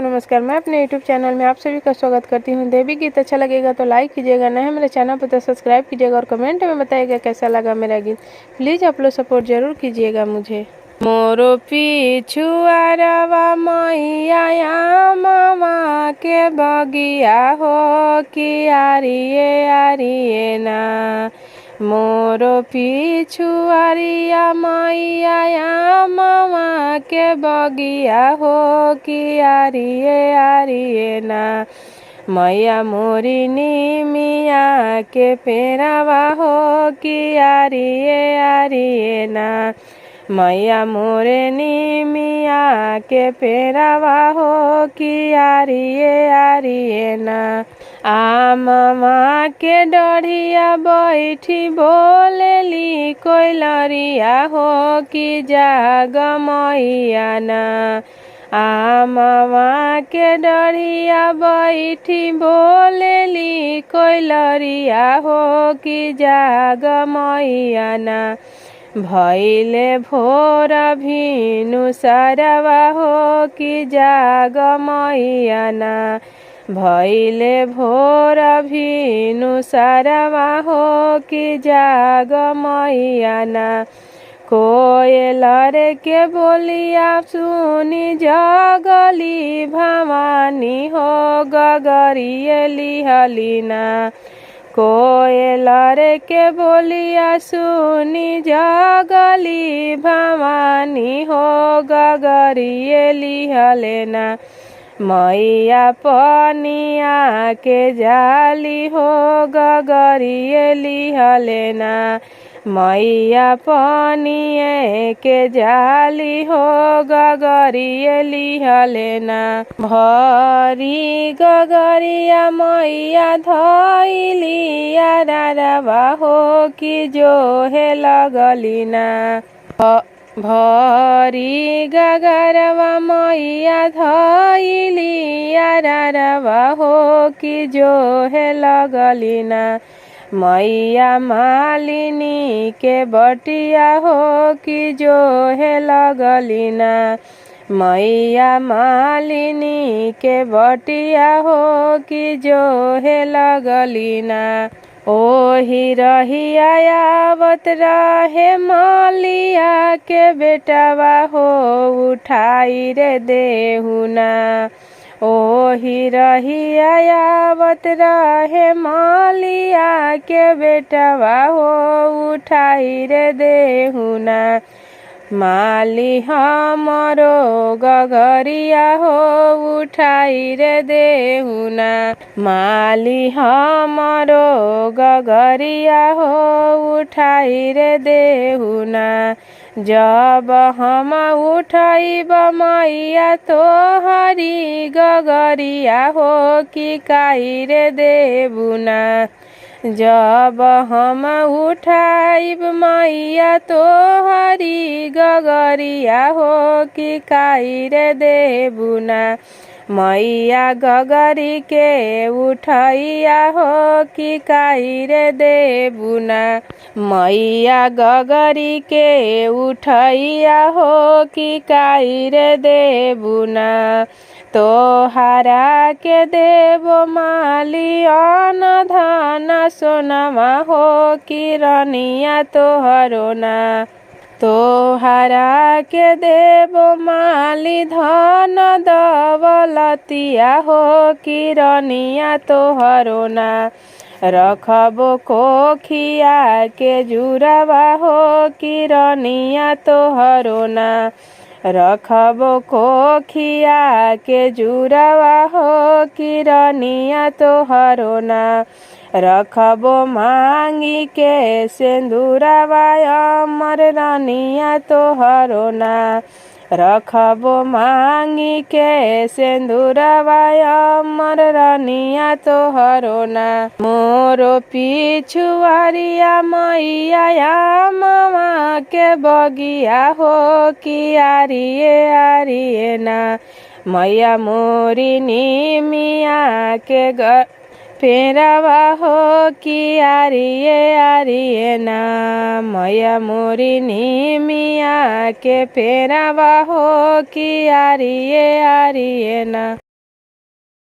नमस्कार। मैं अपने यूट्यूब चैनल में आप सभी का स्वागत करती हूं। देवी गीत अच्छा लगेगा तो लाइक कीजिएगा, नए मेरे चैनल पर तो सब्सक्राइब कीजिएगा और कमेंट में बताइएगा कैसा लगा मेरा गीत। प्लीज़ आप लोग सपोर्ट जरूर कीजिएगा मुझे। मोरो पिछुआरवा मैया मामा के बगिया हो कि आरिये आरिये ना। मोरो पिछुआरिया मैया मामा के बगिया हो कि आरिये आरिये ना। मैया मोरी निमिया के पेरावा हो कि आरिये आरिये ना। मैया मोरे निमिया के पेरावा हो कि आरिये आरिये ना। मामा के डढ़िया बैठी बोलेली कोइलरिया हो कि जाग मैया ना। मामा के डढ़िया बैठी बोलेली कोइलरिया हो कि जाग मैया ना। भैले भोर भिनु सरवा हो कि जाग मैया ना। भैले भोर भिनु सरवा हो कि जाग मैया ना। कोयल रे के बोलिया सुनी जगली भवानी हो गगरिये लिहलीना। कोयल रे के बोलिया सुनी जगली भवानी हो गगरिये लिहलेना। मैया पनिया के जाली हो गगरिये लिहलेना। मैया पनिए के जाली हो गगरिये लिहलेना। भरी गगरिया मैया धइलिया रवा हो कि जो है लगलिना। भरी गगरवा मैया धइलिया रवा हो कि जो है लगलिना। मैया मालिनी के बटिया हो कि जो है लगलिना। मैया मालिनी के बटिया हो कि जो है लगलिना। ओही रहिया आवत रहे मालिया के बेटावा हो उठाई रे देहुना। ओही रहिया आवत रहे मालिया के बेटावा हो उठाई रे देहुना। माली हमरो गगरिया हो उठाई रे देहुना। माली हमरो गगरिया हो उठाई रे देहुना। जब हम उठाइब मैया तोहरी गगरिया हो कि काई रे देबुना। जब हम उठाइब मैया तोहरी गगरिया हो कि काई रे देबुना। मैया गगरी के उठैया हो कि काई रे देबुना। मैया गगरी के उठैया हो कि काई रे देबुना। तोहरा के देबो मालियन धन सोनमा हो कि रनिया तोहरो ना। तोहरा के देबो माली धन दौलतिया हो कि रनिया तोहरो ना। रखबो कोखिया के जुरावा हो कि रनिया तोहरो ना। रखबो कोखिया के जुरावा हो कि रनिया तोहरो ना। रखबो मांगी के सिंदूरवा अमर रनिया तोहरो ना। रखबो मांगी के सिंदूरवा अमर रनिया तोहरो ना। मोरो पिछुआरिया मैया मामा के बगिया हो कि आरिये आरिये ना। मैया मोरी निमिया के पेरावा हो कि आरिये आरिये ना। मैया मोरी निमिया के पेरावा हो कि आरिये आरिये ना।